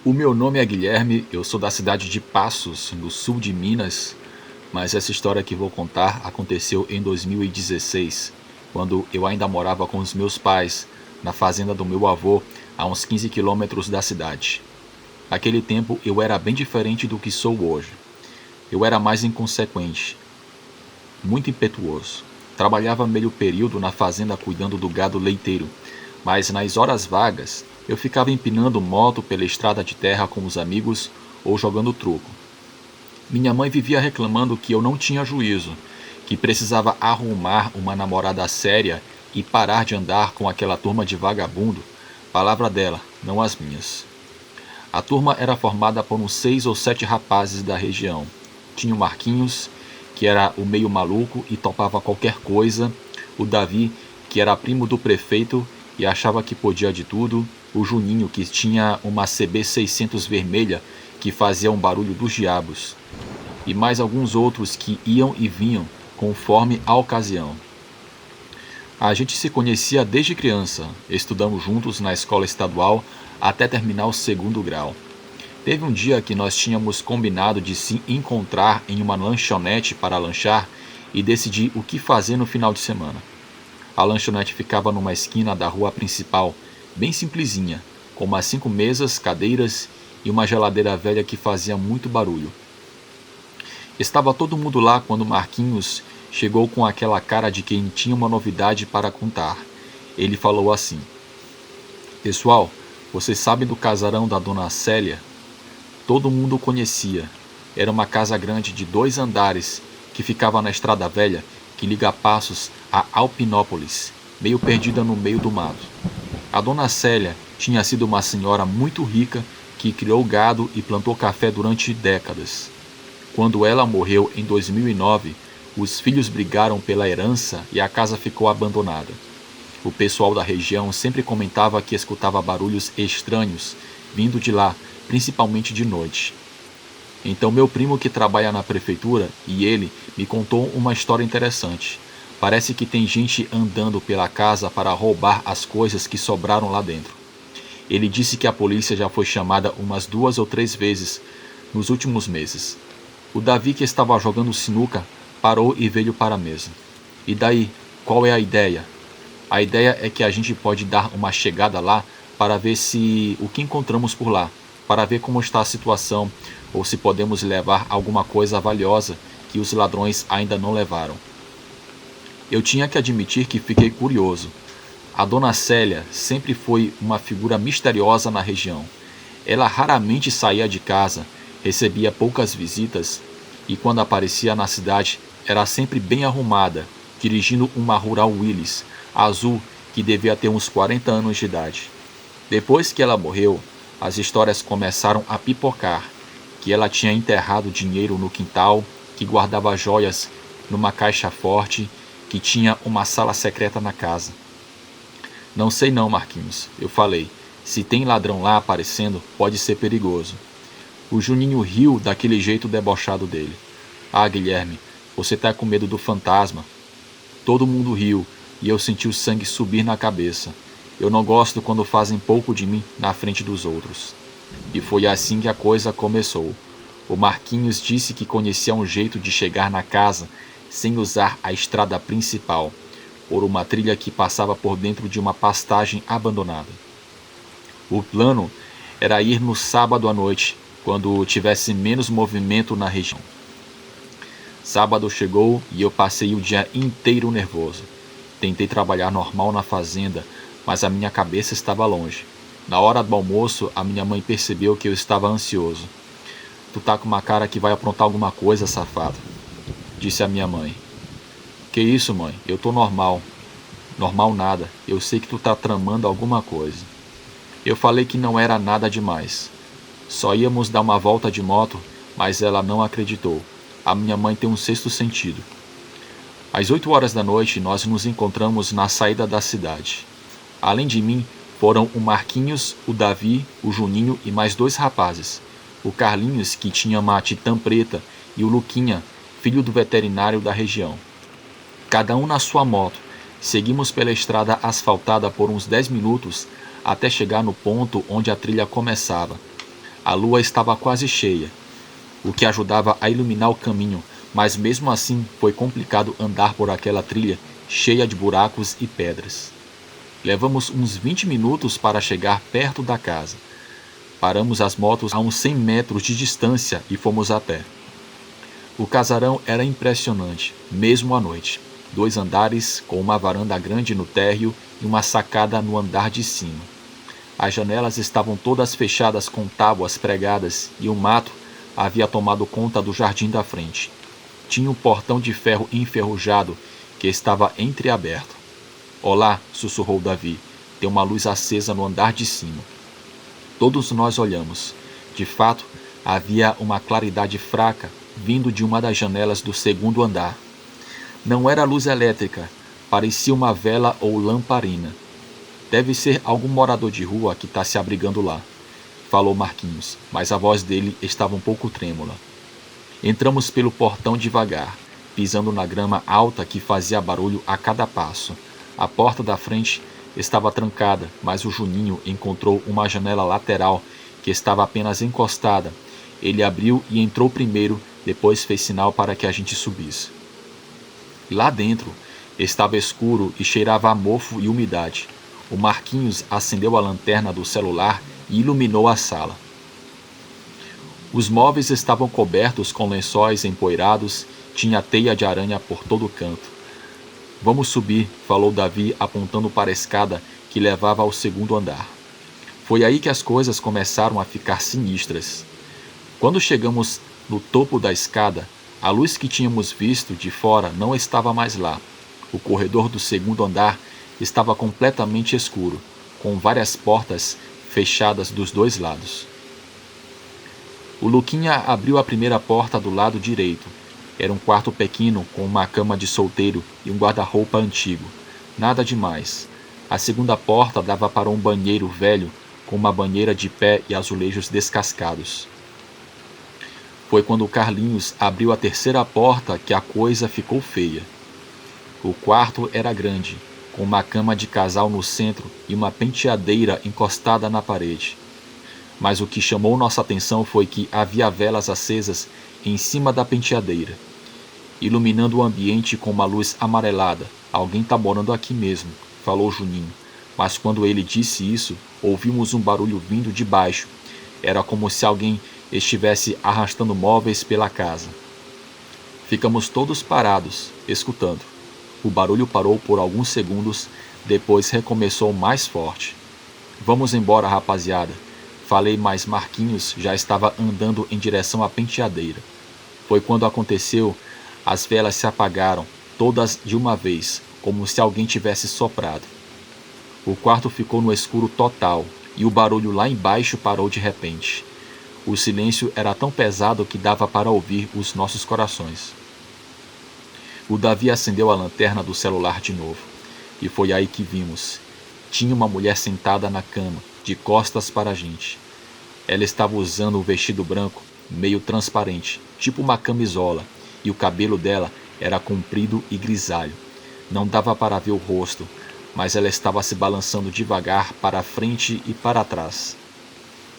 O meu nome é Guilherme, eu sou da cidade de Passos, no sul de Minas, mas essa história que vou contar aconteceu em 2016, quando eu ainda morava com os meus pais, na fazenda do meu avô, a uns 15 quilômetros da cidade. Naquele tempo eu era bem diferente do que sou hoje. Eu era mais inconsequente, muito impetuoso. Trabalhava meio período na fazenda cuidando do gado leiteiro, mas nas horas vagas eu ficava empinando moto pela estrada de terra com os amigos ou jogando truco. Minha mãe vivia reclamando que eu não tinha juízo, que precisava arrumar uma namorada séria e parar de andar com aquela turma de vagabundo. Palavra dela, não as minhas. A turma era formada por uns 6 ou 7 rapazes da região. Tinha o Marquinhos, que era o meio maluco e topava qualquer coisa, o Davi, que era primo do prefeito e achava que podia de tudo, o Juninho, que tinha uma CB600 vermelha que fazia um barulho dos diabos, e mais alguns outros que iam e vinham conforme a ocasião. A gente se conhecia desde criança, estudamos juntos na escola estadual até terminar o segundo grau. Teve um dia que nós tínhamos combinado de se encontrar em uma lanchonete para lanchar e decidir o que fazer no final de semana. A lanchonete ficava numa esquina da rua principal, bem simplesinha, com umas 5 mesas, cadeiras e uma geladeira velha que fazia muito barulho. Estava todo mundo lá quando Marquinhos chegou com aquela cara de quem tinha uma novidade para contar. Ele falou assim: "Pessoal, vocês sabem do casarão da Dona Célia?" Todo mundo o conhecia. Era uma casa grande de 2 andares que ficava na estrada velha que liga Passos a Alpinópolis, meio perdida no meio do mato. A Dona Célia tinha sido uma senhora muito rica que criou gado e plantou café durante décadas. Quando ela morreu em 2009, os filhos brigaram pela herança e a casa ficou abandonada. O pessoal da região sempre comentava que escutava barulhos estranhos vindo de lá, principalmente de noite. Então meu primo, que trabalha na prefeitura, e ele me contou uma história interessante. Parece que tem gente andando pela casa para roubar as coisas que sobraram lá dentro. Ele disse que a polícia já foi chamada umas 2 ou 3 vezes nos últimos meses. O Davi, que estava jogando sinuca, parou e veio para a mesa. "E daí, qual é a ideia?" "A ideia é que a gente pode dar uma chegada lá para ver se o que encontramos por lá, para ver como está a situação ou se podemos levar alguma coisa valiosa que os ladrões ainda não levaram." Eu tinha que admitir que fiquei curioso. A Dona Célia sempre foi uma figura misteriosa na região. Ela raramente saía de casa, recebia poucas visitas e quando aparecia na cidade era sempre bem arrumada, dirigindo uma Rural Willys azul que devia ter uns 40 anos de idade. Depois que ela morreu, as histórias começaram a pipocar, que ela tinha enterrado dinheiro no quintal, que guardava joias numa caixa forte, que tinha uma sala secreta na casa. "Não sei não, Marquinhos", eu falei. "Se tem ladrão lá aparecendo, pode ser perigoso." O Juninho riu daquele jeito debochado dele. "Ah, Guilherme, você tá com medo do fantasma." Todo mundo riu e eu senti o sangue subir na cabeça. Eu não gosto quando fazem pouco de mim na frente dos outros. E foi assim que a coisa começou. O Marquinhos disse que conhecia um jeito de chegar na casa sem usar a estrada principal, por uma trilha que passava por dentro de uma pastagem abandonada. O plano era ir no sábado à noite, quando tivesse menos movimento na região. Sábado chegou e eu passei o dia inteiro nervoso. Tentei trabalhar normal na fazenda, mas a minha cabeça estava longe. Na hora do almoço, a minha mãe percebeu que eu estava ansioso. "Tu tá com uma cara que vai aprontar alguma coisa, safado", disse a minha mãe. "Que isso, mãe? Eu tô normal." "Normal nada. Eu sei que tu tá tramando alguma coisa." Eu falei que não era nada demais. Só íamos dar uma volta de moto, mas ela não acreditou. A minha mãe tem um sexto sentido. Às 8 horas da noite, nós nos encontramos na saída da cidade. Além de mim, foram o Marquinhos, o Davi, o Juninho e mais 2 rapazes. O Carlinhos, que tinha uma Titã preta, e o Luquinha, filho do veterinário da região. Cada um na sua moto. Seguimos pela estrada asfaltada por uns 10 minutos até chegar no ponto onde a trilha começava. A lua estava quase cheia, o que ajudava a iluminar o caminho, mas mesmo assim foi complicado andar por aquela trilha cheia de buracos e pedras. Levamos uns 20 minutos para chegar perto da casa. Paramos as motos a uns 100 metros de distância e fomos a pé. O casarão era impressionante, mesmo à noite. 2 andares, com uma varanda grande no térreo e uma sacada no andar de cima. As janelas estavam todas fechadas com tábuas pregadas e o mato havia tomado conta do jardim da frente. Tinha um portão de ferro enferrujado que estava entreaberto. "Olá", sussurrou Davi. "Tem uma luz acesa no andar de cima." Todos nós olhamos. De fato, havia uma claridade fraca vindo de uma das janelas do segundo andar. Não era luz elétrica, parecia uma vela ou lamparina. "Deve ser algum morador de rua que está se abrigando lá", falou Marquinhos, mas a voz dele estava um pouco trêmula. Entramos pelo portão devagar, pisando na grama alta que fazia barulho a cada passo. A porta da frente estava trancada, mas o Juninho encontrou uma janela lateral que estava apenas encostada. Ele abriu e entrou primeiro, depois fez sinal para que a gente subisse. Lá dentro estava escuro e cheirava a mofo e umidade. O Marquinhos acendeu a lanterna do celular e iluminou a sala. Os móveis estavam cobertos com lençóis empoeirados, tinha teia de aranha por todo canto. "Vamos subir", falou Davi apontando para a escada que levava ao segundo andar. Foi aí que as coisas começaram a ficar sinistras. Quando chegamos no topo da escada, a luz que tínhamos visto de fora não estava mais lá. O corredor do segundo andar estava completamente escuro, com várias portas fechadas dos 2 lados. O Luquinha abriu a primeira porta do lado direito. Era um quarto pequeno com uma cama de solteiro e um guarda-roupa antigo. Nada demais. A segunda porta dava para um banheiro velho com uma banheira de pé e azulejos descascados. Foi quando Carlinhos abriu a terceira porta que a coisa ficou feia. O quarto era grande, com uma cama de casal no centro e uma penteadeira encostada na parede. Mas o que chamou nossa atenção foi que havia velas acesas em cima da penteadeira, iluminando o ambiente com uma luz amarelada. "Alguém está morando aqui mesmo", falou Juninho. Mas quando ele disse isso, ouvimos um barulho vindo de baixo. Era como se alguém estivesse arrastando móveis pela casa. Ficamos todos parados, escutando. O barulho parou por alguns segundos, depois recomeçou mais forte. "Vamos embora, rapaziada", falei, mas Marquinhos já estava andando em direção à penteadeira. Foi quando aconteceu. As velas se apagaram, todas de uma vez, como se alguém tivesse soprado. O quarto ficou no escuro total, e o barulho lá embaixo parou de repente. O silêncio era tão pesado que dava para ouvir os nossos corações. O Davi acendeu a lanterna do celular de novo, e foi aí que vimos. Tinha uma mulher sentada na cama, de costas para a gente. Ela estava usando um vestido branco, meio transparente, tipo uma camisola, e o cabelo dela era comprido e grisalho. Não dava para ver o rosto, mas ela estava se balançando devagar para a frente e para trás.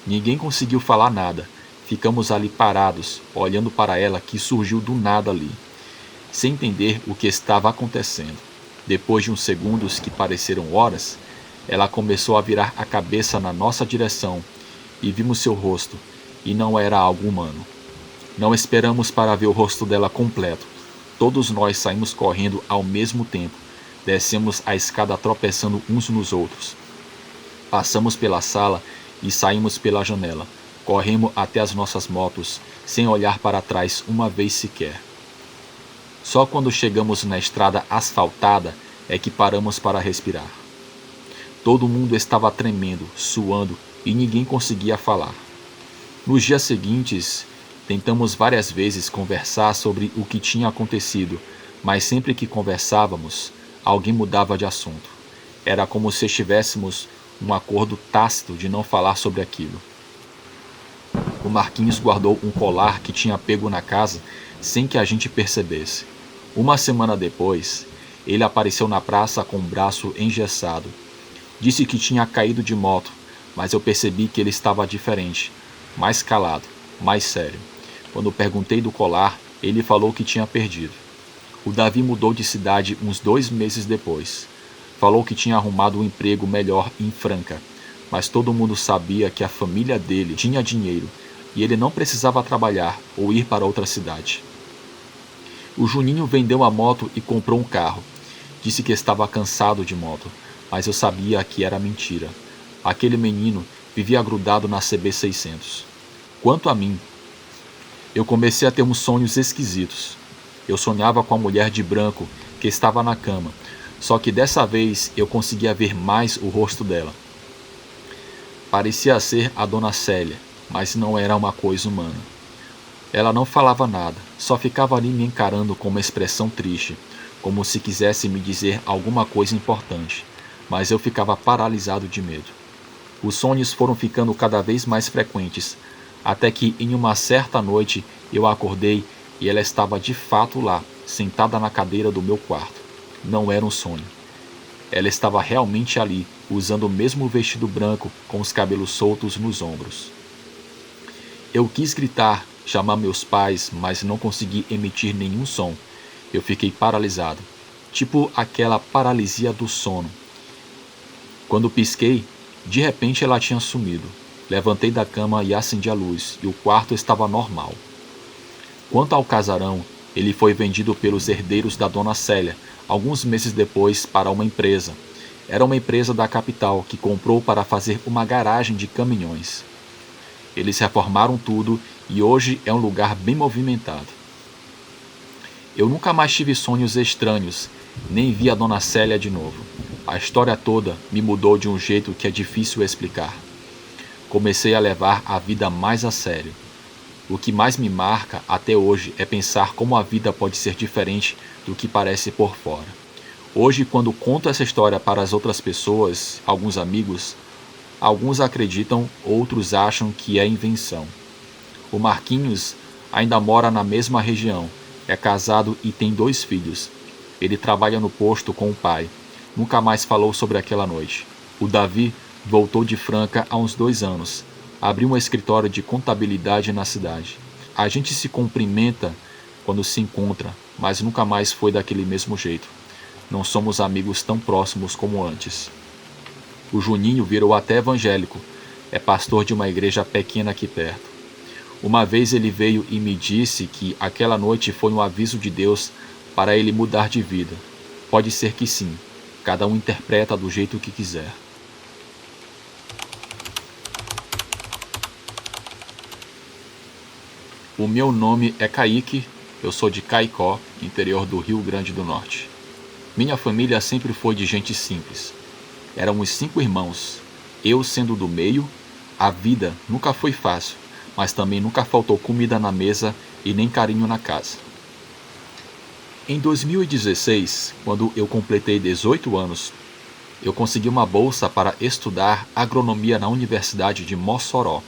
Ninguém conseguiu falar nada. Ficamos ali parados, olhando para ela que surgiu do nada ali, sem entender o que estava acontecendo. Depois de uns segundos que pareceram horas, ela começou a virar a cabeça na nossa direção e vimos seu rosto, e não era algo humano. Não esperamos para ver o rosto dela completo. Todos nós saímos correndo ao mesmo tempo. Descemos a escada tropeçando uns nos outros. Passamos pela sala e saímos pela janela. Corremos até as nossas motos, sem olhar para trás uma vez sequer. Só quando chegamos na estrada asfaltada é que paramos para respirar. Todo mundo estava tremendo, suando e ninguém conseguia falar. Nos dias seguintes, tentamos várias vezes conversar sobre o que tinha acontecido, mas sempre que conversávamos, alguém mudava de assunto. Era como se estivéssemos um acordo tácito de não falar sobre aquilo. O Marquinhos guardou um colar que tinha pego na casa sem que a gente percebesse. Uma semana depois, ele apareceu na praça com o braço engessado. Disse que tinha caído de moto, mas eu percebi que ele estava diferente. mais calado, mais sério. Quando perguntei do colar, ele falou que tinha perdido. O Davi mudou de cidade uns 2 meses depois. Falou que tinha arrumado um emprego melhor em Franca, mas todo mundo sabia que a família dele tinha dinheiro e ele não precisava trabalhar ou ir para outra cidade. O Juninho vendeu a moto e comprou um carro. Disse que estava cansado de moto, mas eu sabia que era mentira. Aquele menino vivia grudado na CB600. Quanto a mim, eu comecei a ter uns sonhos esquisitos. Eu sonhava com a mulher de branco que estava na cama, só que dessa vez eu conseguia ver mais o rosto dela. Parecia ser a dona Célia, mas não era uma coisa humana. Ela não falava nada, só ficava ali me encarando com uma expressão triste, como se quisesse me dizer alguma coisa importante, mas eu ficava paralisado de medo. Os sonhos foram ficando cada vez mais frequentes, até que em uma certa noite eu acordei e ela estava de fato lá, sentada na cadeira do meu quarto. Não era um sonho. Ela estava realmente ali, usando o mesmo vestido branco com os cabelos soltos nos ombros. Eu quis gritar, chamar meus pais, mas não consegui emitir nenhum som. Eu fiquei paralisado, tipo aquela paralisia do sono. Quando pisquei, de repente ela tinha sumido. Levantei da cama e acendi a luz, e o quarto estava normal. Quanto ao casarão, ele foi vendido pelos herdeiros da dona Célia, alguns meses depois, para uma empresa. Era uma empresa da capital que comprou para fazer uma garagem de caminhões. Eles reformaram tudo e hoje é um lugar bem movimentado. Eu nunca mais tive sonhos estranhos, nem vi a dona Célia de novo. A história toda me mudou de um jeito que é difícil explicar. Comecei a levar a vida mais a sério. O que mais me marca até hoje é pensar como a vida pode ser diferente do que parece por fora. Hoje, quando conto essa história para as outras pessoas, alguns amigos, alguns acreditam, outros acham que é invenção. O Marquinhos ainda mora na mesma região, é casado e tem 2 filhos. Ele trabalha no posto com o pai. Nunca mais falou sobre aquela noite. O Davi voltou de Franca há uns 2 anos. Abriu um escritório de contabilidade na cidade. A gente se cumprimenta quando se encontra, mas nunca mais foi daquele mesmo jeito. Não somos amigos tão próximos como antes. O Juninho virou até evangélico. É pastor de uma igreja pequena aqui perto. Uma vez ele veio e me disse que aquela noite foi um aviso de Deus para ele mudar de vida. Pode ser que sim. Cada um interpreta do jeito que quiser. O meu nome é Kaique, eu sou de Caicó, interior do Rio Grande do Norte. Minha família sempre foi de gente simples. Éramos 5 irmãos. Eu sendo do meio, a vida nunca foi fácil, mas também nunca faltou comida na mesa e nem carinho na casa. Em 2016, quando eu completei 18 anos, eu consegui uma bolsa para estudar agronomia na Universidade de Mossoró.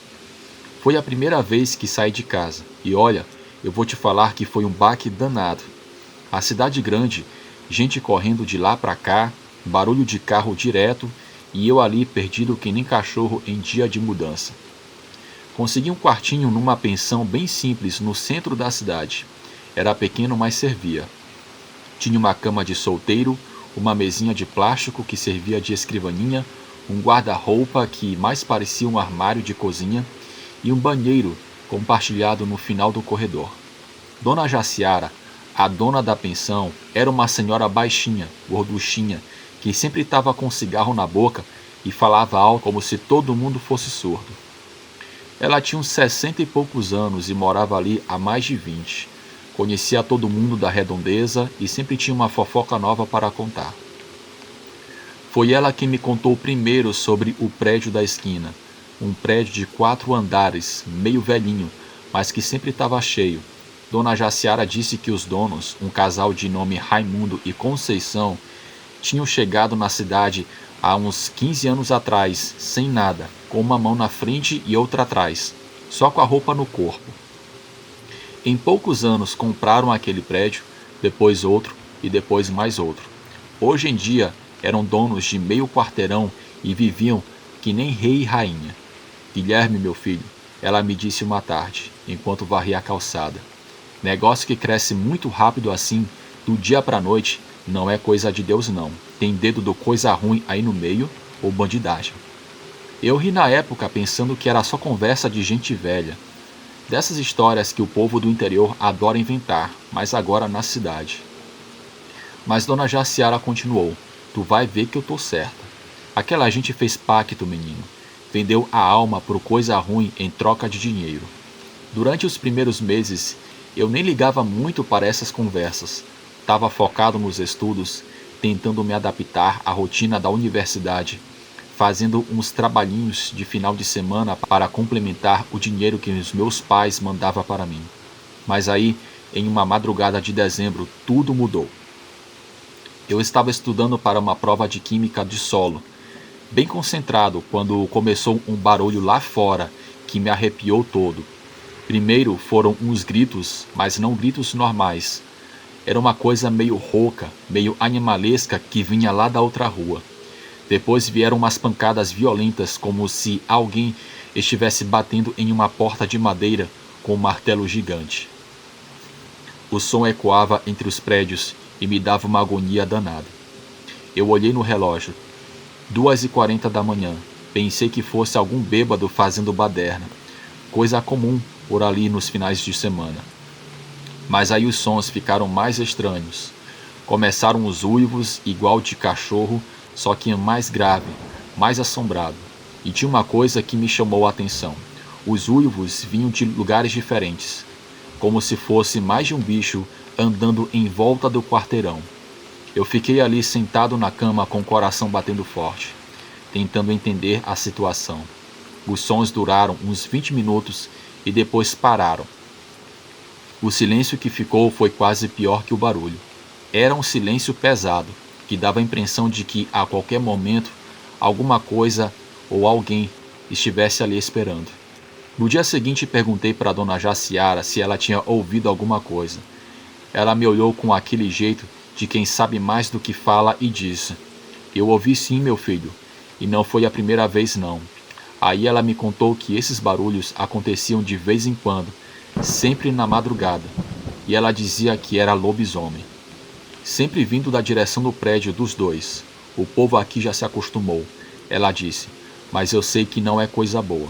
Foi a primeira vez que saí de casa, e olha, eu vou te falar que foi um baque danado. A cidade grande, gente correndo de lá para cá, barulho de carro direto, e eu ali perdido que nem cachorro em dia de mudança. Consegui um quartinho numa pensão bem simples no centro da cidade. Era pequeno, mas servia. Tinha uma cama de solteiro, uma mesinha de plástico que servia de escrivaninha, um guarda-roupa que mais parecia um armário de cozinha e um banheiro compartilhado no final do corredor. Dona Jaciara, a dona da pensão, era uma senhora baixinha, gorduchinha, que sempre estava com um cigarro na boca e falava alto como se todo mundo fosse surdo. Ela tinha uns 60 e poucos anos e morava ali há mais de 20. Conhecia todo mundo da redondeza e sempre tinha uma fofoca nova para contar. Foi ela quem me contou primeiro sobre o prédio da esquina. Um prédio de 4 andares, meio velhinho, mas que sempre estava cheio. Dona Jaciara disse que os donos, um casal de nome Raimundo e Conceição, tinham chegado na cidade há uns 15 anos atrás, sem nada, com uma mão na frente e outra atrás, só com a roupa no corpo. Em poucos anos compraram aquele prédio, depois outro e depois mais outro. Hoje em dia eram donos de meio quarteirão e viviam que nem rei e rainha. Guilherme, meu filho, Ela me disse uma tarde, enquanto varria a calçada. Negócio que cresce muito rápido assim, do dia pra noite, não é coisa de Deus não. Tem dedo do coisa ruim aí no meio, ou bandidagem. Eu ri na época pensando que era só conversa de gente velha. Dessas histórias que o povo do interior adora inventar, mas agora na cidade. Mas Dona Jaciara continuou. Tu vai ver que eu tô certa. Aquela gente fez pacto, menino. Vendeu a alma por coisa ruim em troca de dinheiro. Durante os primeiros meses, eu nem ligava muito para essas conversas. Estava focado nos estudos, tentando me adaptar à rotina da universidade, fazendo uns trabalhinhos de final de semana para complementar o dinheiro que os meus pais mandavam para mim. Mas aí, em uma madrugada de dezembro, tudo mudou. Eu estava estudando para uma prova de química de solo, bem concentrado, quando começou um barulho lá fora que me arrepiou todo. Primeiro foram uns gritos, mas não gritos normais. Era uma coisa meio rouca, meio animalesca que vinha lá da outra rua. Depois vieram umas pancadas violentas, como se alguém estivesse batendo em uma porta de madeira com um martelo gigante. O som ecoava entre os prédios e me dava uma agonia danada. Eu olhei no relógio. 2h40 da manhã. Pensei que fosse algum bêbado fazendo baderna. Coisa comum por ali nos finais de semana. Mas aí os sons ficaram mais estranhos. Começaram os uivos igual de cachorro, só que mais grave, mais assombrado. E tinha uma coisa que me chamou a atenção. Os uivos vinham de lugares diferentes, como se fosse mais de um bicho andando em volta do quarteirão. Eu fiquei ali sentado na cama com o coração batendo forte, tentando entender a situação. Os sons duraram uns 20 minutos e depois pararam. O silêncio que ficou foi quase pior que o barulho. Era um silêncio pesado, que dava a impressão de que a qualquer momento alguma coisa ou alguém estivesse ali esperando. No dia seguinte perguntei para Dona Jaciara se ela tinha ouvido alguma coisa. Ela me olhou com aquele jeito de quem sabe mais do que fala e disse: Eu ouvi sim, meu filho, e não foi a primeira vez não. Aí ela me contou que esses barulhos aconteciam de vez em quando, sempre na madrugada, e ela dizia que era lobisomem. Sempre vindo da direção do prédio dos dois. O povo aqui já se acostumou, ela disse, mas eu sei que não é coisa boa.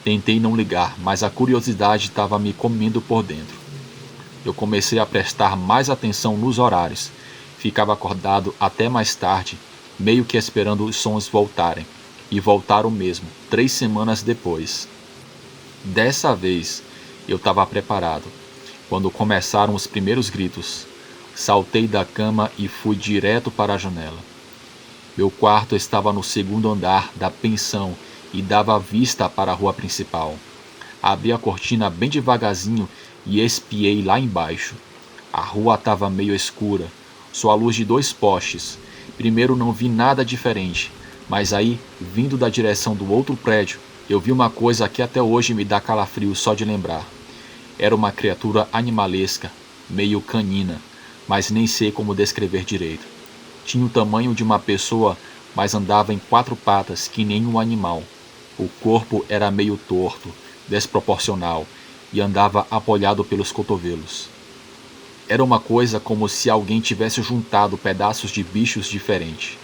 Tentei não ligar, mas a curiosidade estava me comendo por dentro. Eu comecei a prestar mais atenção nos horários. Ficava acordado até mais tarde, meio que esperando os sons voltarem. E voltaram mesmo, 3 semanas depois. Dessa vez, eu estava preparado. Quando começaram os primeiros gritos, saltei da cama e fui direto para a janela. Meu quarto estava no 2º andar da pensão e dava vista para a rua principal. Abri a cortina bem devagarzinho e espiei lá embaixo. A rua estava meio escura, só a luz de 2 postes. Primeiro não vi nada diferente, mas aí, vindo da direção do outro prédio, eu vi uma coisa que até hoje me dá calafrio só de lembrar. Era uma criatura animalesca, meio canina, mas nem sei como descrever direito. Tinha o tamanho de uma pessoa, mas andava em 4 patas que nem um animal. O corpo era meio torto, desproporcional, e andava apoiado pelos cotovelos. Era uma coisa como se alguém tivesse juntado pedaços de bichos diferentes.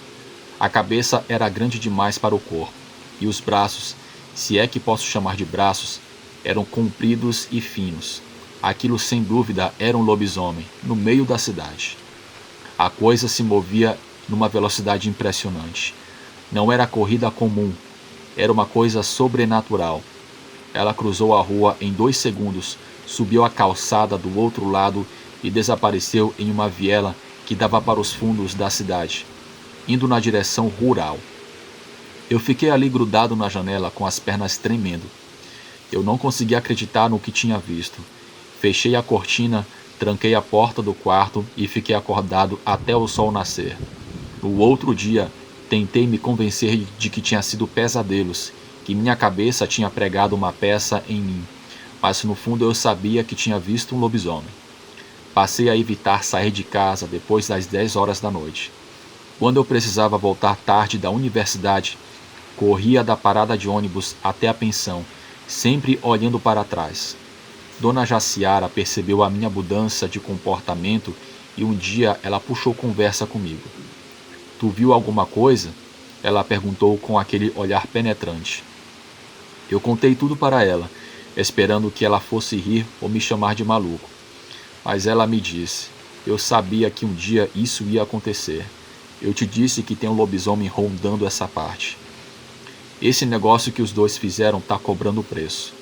A cabeça era grande demais para o corpo, e os braços, se é que posso chamar de braços, eram compridos e finos. Aquilo sem dúvida era um lobisomem, no meio da cidade. A coisa se movia numa velocidade impressionante. Não era corrida comum, era uma coisa sobrenatural. Ela cruzou a rua em 2 segundos, subiu a calçada do outro lado e desapareceu em uma viela que dava para os fundos da cidade, indo na direção rural. Eu fiquei ali grudado na janela com as pernas tremendo. Eu não conseguia acreditar no que tinha visto. Fechei a cortina, tranquei a porta do quarto e fiquei acordado até o sol nascer. No outro dia, tentei me convencer de que tinha sido pesadelos, que minha cabeça tinha pregado uma peça em mim, mas no fundo eu sabia que tinha visto um lobisomem. Passei a evitar sair de casa depois das 10 horas da noite. Quando eu precisava voltar tarde da universidade, corria da parada de ônibus até a pensão, sempre olhando para trás. Dona Jaciara percebeu a minha mudança de comportamento e um dia ela puxou conversa comigo. Tu viu alguma coisa? Ela perguntou com aquele olhar penetrante. Eu contei tudo para ela, esperando que ela fosse rir ou me chamar de maluco. Mas ela me disse, eu sabia que um dia isso ia acontecer. Eu te disse que tem um lobisomem rondando essa parte. Esse negócio que os dois fizeram tá cobrando preço.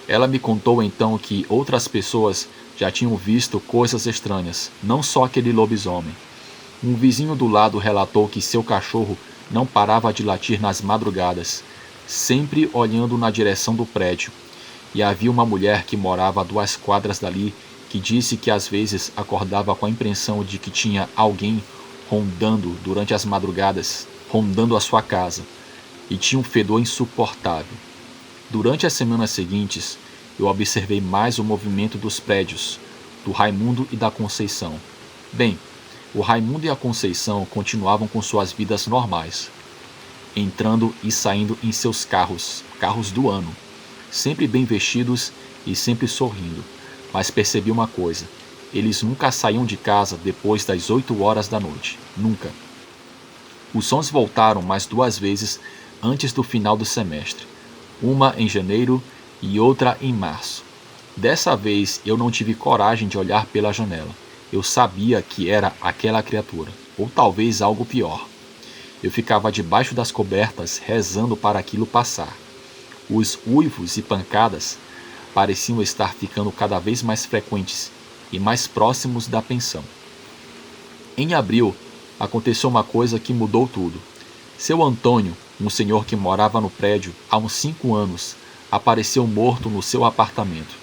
Ela me contou então que outras pessoas já tinham visto coisas estranhas, não só aquele lobisomem. Um vizinho do lado relatou que seu cachorro não parava de latir nas madrugadas, sempre olhando na direção do prédio. E havia uma mulher que morava a 2 quadras dali que disse que às vezes acordava com a impressão de que tinha alguém rondando durante as madrugadas, rondando a sua casa, e tinha um fedor insuportável. Durante as semanas seguintes, eu observei mais o movimento dos prédios, do Raimundo e da Conceição. Bem, o Raimundo e a Conceição continuavam com suas vidas normais, entrando e saindo em seus carros do ano, sempre bem vestidos e sempre sorrindo. Mas percebi uma coisa, eles nunca saíam de casa depois das 8 horas da noite, nunca. Os sons voltaram mais 2 vezes antes do final do semestre, uma em janeiro e outra em março. Dessa vez eu não tive coragem de olhar pela janela. Eu sabia que era aquela criatura, ou talvez algo pior. Eu ficava debaixo das cobertas rezando para aquilo passar. Os uivos e pancadas pareciam estar ficando cada vez mais frequentes e mais próximos da pensão. Em abril, aconteceu uma coisa que mudou tudo. Seu Antônio, um senhor que morava no prédio há uns 5 anos, apareceu morto no seu apartamento.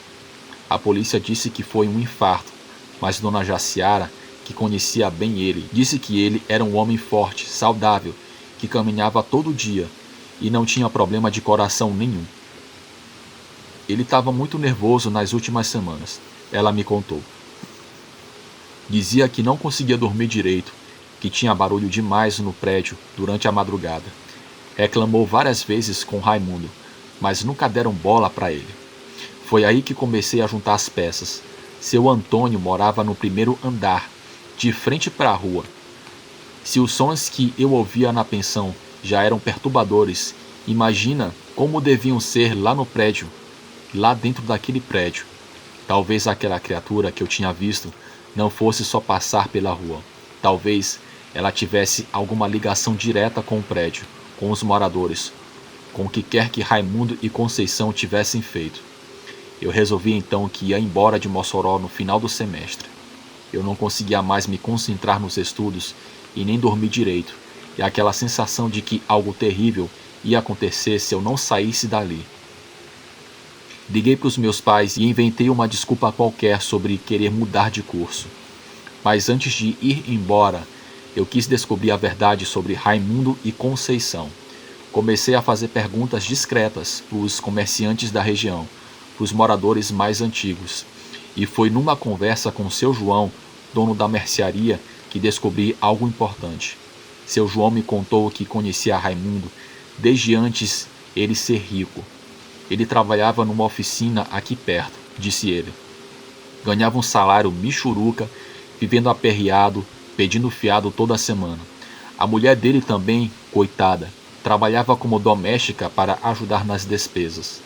A polícia disse que foi um infarto, mas Dona Jaciara, que conhecia bem ele, disse que ele era um homem forte, saudável, que caminhava todo dia e não tinha problema de coração nenhum. Ele estava muito nervoso nas últimas semanas, ela me contou. Dizia que não conseguia dormir direito, que tinha barulho demais no prédio durante a madrugada. Reclamou várias vezes com Raimundo, mas nunca deram bola para ele. Foi aí que comecei a juntar as peças. Seu Antônio morava no 1º andar, de frente para a rua. Se os sons que eu ouvia na pensão já eram perturbadores, imagina como deviam ser lá no prédio, lá dentro daquele prédio. Talvez aquela criatura que eu tinha visto não fosse só passar pela rua. Talvez ela tivesse alguma ligação direta com o prédio, com os moradores, com o que quer que Raimundo e Conceição tivessem feito. Eu resolvi então que ia embora de Mossoró no final do semestre. Eu não conseguia mais me concentrar nos estudos e nem dormir direito, e aquela sensação de que algo terrível ia acontecer se eu não saísse dali. Liguei para os meus pais e inventei uma desculpa qualquer sobre querer mudar de curso. Mas antes de ir embora, eu quis descobrir a verdade sobre Raimundo e Conceição. Comecei a fazer perguntas discretas para os comerciantes da região, para os moradores mais antigos. E foi numa conversa com seu João, dono da mercearia, que descobri algo importante. Seu João me contou que conhecia Raimundo desde antes ele ser rico. Ele trabalhava numa oficina aqui perto, disse ele. Ganhava um salário michuruca, vivendo aperreado, pedindo fiado toda semana. A mulher dele também, coitada, trabalhava como doméstica para ajudar nas despesas.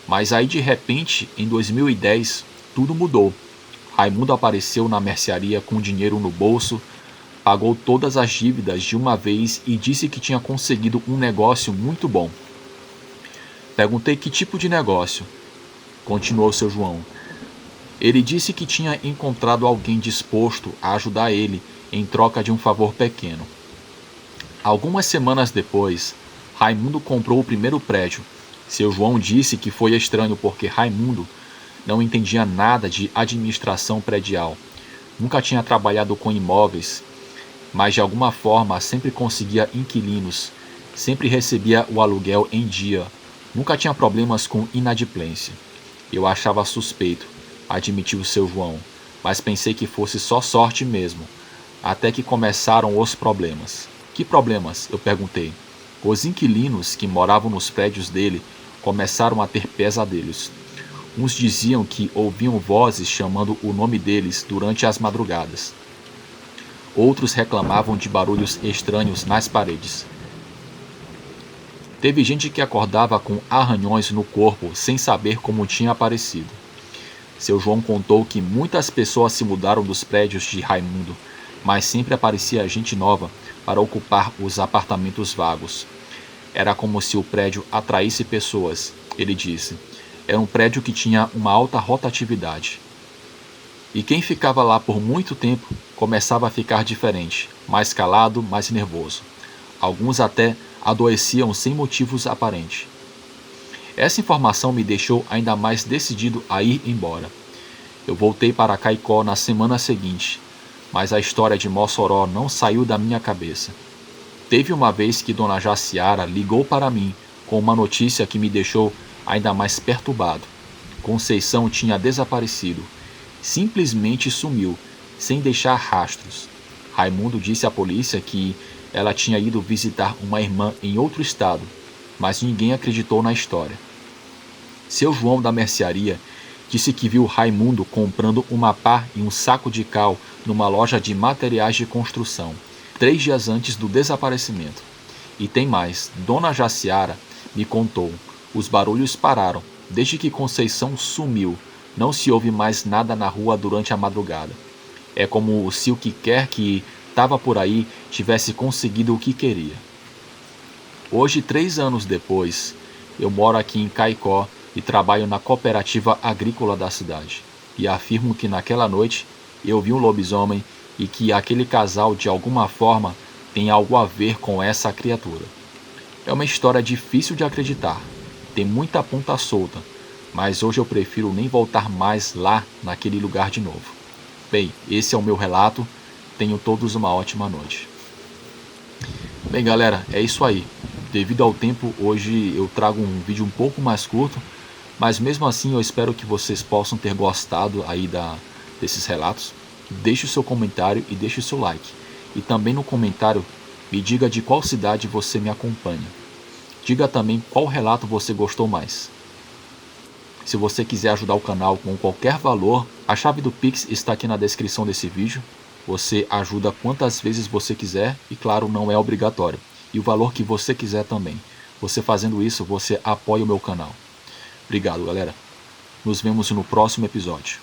Mas aí de repente, em 2010, tudo mudou. Raimundo apareceu na mercearia com dinheiro no bolso, pagou todas as dívidas de uma vez e disse que tinha conseguido um negócio muito bom. Perguntei que tipo de negócio, continuou seu João. Ele disse que tinha encontrado alguém disposto a ajudar ele em troca de um favor pequeno. Algumas semanas depois, Raimundo comprou o 1º prédio. Seu João disse que foi estranho porque Raimundo não entendia nada de administração predial. Nunca tinha trabalhado com imóveis, mas de alguma forma sempre conseguia inquilinos, sempre recebia o aluguel em dia, nunca tinha problemas com inadimplência. Eu achava suspeito, admitiu seu João, mas pensei que fosse só sorte mesmo, até que começaram os problemas. Que problemas? Eu perguntei. Os inquilinos que moravam nos prédios dele começaram a ter pesadelos. Uns diziam que ouviam vozes chamando o nome deles durante as madrugadas. Outros reclamavam de barulhos estranhos nas paredes. Teve gente que acordava com arranhões no corpo sem saber como tinha aparecido. Seu João contou que muitas pessoas se mudaram dos prédios de Raimundo, mas sempre aparecia gente nova para ocupar os apartamentos vagos. Era como se o prédio atraísse pessoas, ele disse. Era um prédio que tinha uma alta rotatividade. E quem ficava lá por muito tempo começava a ficar diferente, mais calado, mais nervoso. Alguns até adoeciam sem motivos aparentes. Essa informação me deixou ainda mais decidido a ir embora. Eu voltei para Caicó na semana seguinte, mas a história de Mossoró não saiu da minha cabeça. Teve uma vez que Dona Jaciara ligou para mim com uma notícia que me deixou ainda mais perturbado. Conceição tinha desaparecido. Simplesmente sumiu, sem deixar rastros. Raimundo disse à polícia que ela tinha ido visitar uma irmã em outro estado, mas ninguém acreditou na história. Seu João da mercearia disse que viu Raimundo comprando uma pá e um saco de cal numa loja de materiais de construção, 3 dias antes do desaparecimento. E tem mais, Dona Jaciara me contou, os barulhos pararam, desde que Conceição sumiu, não se ouve mais nada na rua durante a madrugada. É como se o que quer que estava por aí tivesse conseguido o que queria. Hoje, 3 anos depois, eu moro aqui em Caicó e trabalho na cooperativa agrícola da cidade. E afirmo que naquela noite eu vi um lobisomem e que aquele casal de alguma forma tem algo a ver com essa criatura. É uma história difícil de acreditar, tem muita ponta solta, mas hoje eu prefiro nem voltar mais lá naquele lugar de novo. Bem, esse é o meu relato, tenham todos uma ótima noite. Bem galera, é isso aí. Devido ao tempo, hoje eu trago um vídeo um pouco mais curto, mas mesmo assim eu espero que vocês possam ter gostado aí desses relatos. Deixe o seu comentário e deixe o seu like. E também no comentário me diga de qual cidade você me acompanha. Diga também qual relato você gostou mais. Se você quiser ajudar o canal com qualquer valor, a chave do Pix está aqui na descrição desse vídeo. Você ajuda quantas vezes você quiser e claro, não é obrigatório. E o valor que você quiser também. Você fazendo isso, você apoia o meu canal. Obrigado, galera. Nos vemos no próximo episódio.